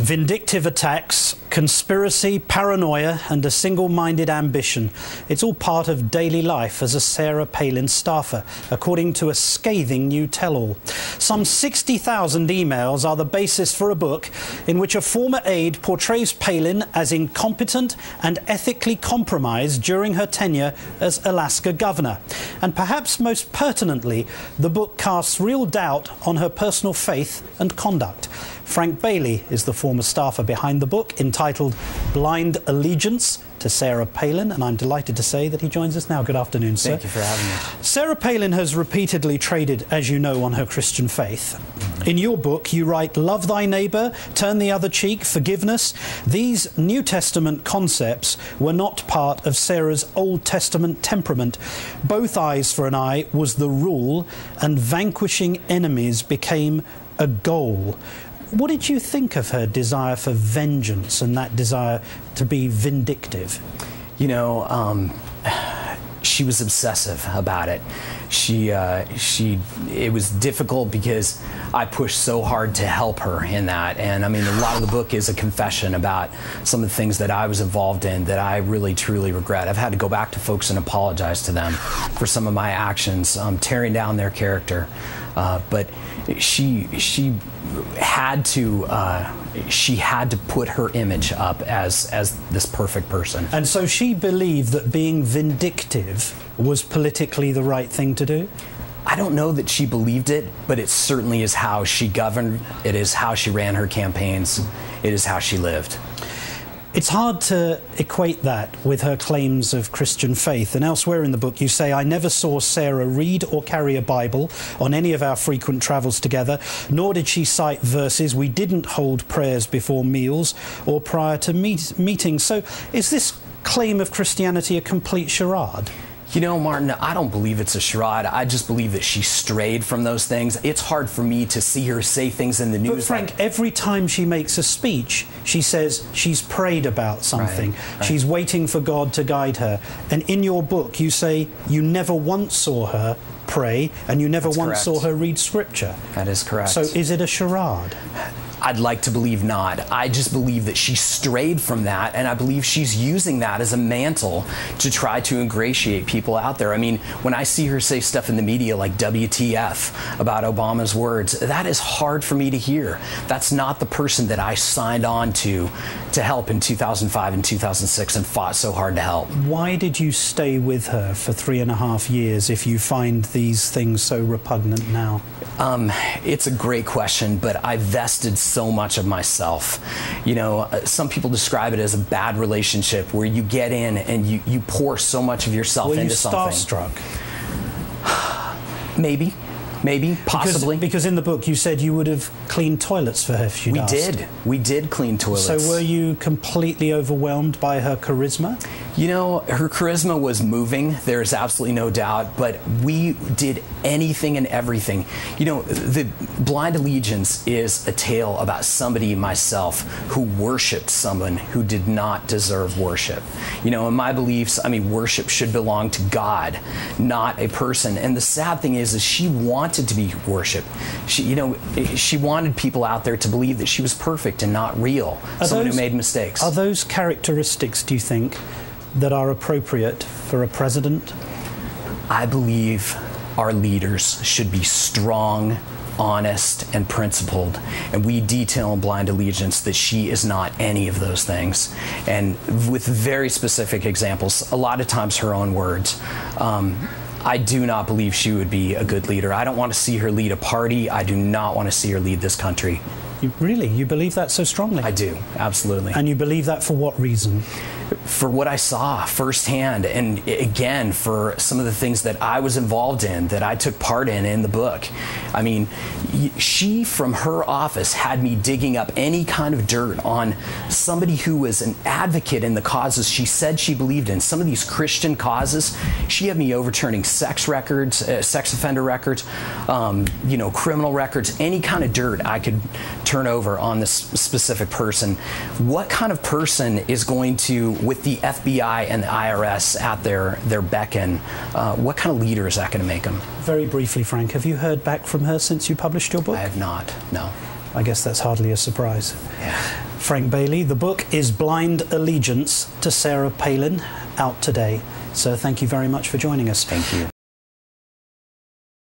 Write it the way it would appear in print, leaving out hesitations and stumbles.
Vindictive attacks, conspiracy, paranoia, and a single-minded ambition. It's all part of daily life as a Sarah Palin staffer, according to a scathing new tell-all. Some 60,000 emails are the basis for a book in which a former aide portrays Palin as incompetent and ethically compromised during her tenure as Alaska governor. And perhaps most pertinently, the book casts real doubt on her personal faith and conduct. Frank Bailey is the former staffer behind the book, entitled Blind Allegiance to Sarah Palin, and I'm delighted to say that he joins us now. Good afternoon, sir. Thank you for having me. Sarah Palin has repeatedly traded, as you know, on her Christian faith. In your book, you write, love thy neighbour, turn the other cheek, forgiveness. These New Testament concepts were not part of Sarah's Old Testament temperament. Both eyes for an eye was the rule, and vanquishing enemies became a goal. What did you think of her desire for vengeance and that desire to be vindictive? You know, she was obsessive about it. It was difficult because I pushed so hard to help her in that. And I mean, a lot of the book is a confession about some of the things that I was involved in that I really, truly regret. I've had to go back to folks and apologize to them for some of my actions, tearing down their character. But she had to put her image up as this perfect person. And so she believed that being vindictive was politically the right thing to do? I don't know that she believed it, but it certainly is how she governed. It is how she ran her campaigns. It is how she lived. It's hard to equate that with her claims of Christian faith. And elsewhere in the book you say, I never saw Sarah read or carry a Bible on any of our frequent travels together, nor did she cite verses. We didn't hold prayers before meals or prior to meetings. So is this claim of Christianity a complete charade? You know, Martin, I don't believe it's a charade. I just believe that she strayed from those things. It's hard for me to see her say things in the news. But Frank, every time she makes a speech, she says she's prayed about something. Right. She's waiting for God to guide her. And in your book, you say you never once saw her pray, and you never once saw her read scripture. That is correct. So is it a charade? I'd like to believe not. I just believe that she strayed from that, and I believe she's using that as a mantle to try to ingratiate people out there. I mean, when I see her say stuff in the media like WTF about Obama's words, that is hard for me to hear. That's not the person that I signed on to help in 2005 and 2006 and fought so hard to help. Why did you stay with her for 3.5 years if you find these things so repugnant now? It's a great question, but I vested so much of myself. You know, some people describe it as a bad relationship where you get in and you pour so much of yourself into something. Were you starstruck? Maybe, possibly. Because in the book you said you would have cleaned toilets for her if she'd asked. We did clean toilets. So were you completely overwhelmed by her charisma? You know, her charisma was moving, there's absolutely no doubt, but we did anything and everything. You know, the Blind Allegiance is a tale about somebody, myself, who worshipped someone who did not deserve worship. You know, in my beliefs, I mean, worship should belong to God, not a person. And the sad thing is she wanted to be worshipped. She wanted people out there to believe that she was perfect and not real, someone who made mistakes. Are those characteristics, do you think, that are appropriate for a president? I believe our leaders should be strong, honest, and principled. And we detail in Blind Allegiance that she is not any of those things. And with very specific examples, a lot of times her own words. I do not believe she would be a good leader. I don't want to see her lead a party. I do not want to see her lead this country. You believe that so strongly? I do, absolutely. And you believe that for what reason? For what I saw firsthand, and again, for some of the things that I was involved in, that I took part in the book. I mean, she, from her office, had me digging up any kind of dirt on somebody who was an advocate in the causes she said she believed in. Some of these Christian causes, she had me overturning sex records, sex offender records, you know, criminal records, any kind of dirt I could turn over on this specific person. What kind of person is going to, with the FBI and the IRS at their beckon, what kind of leader is that going to make them? Very briefly, Frank, have you heard back from her since you published your book? I have not, no. I guess that's hardly a surprise. Yeah. Frank Bailey, the book is Blind Allegiance to Sarah Palin, out today. So thank you very much for joining us. Thank you.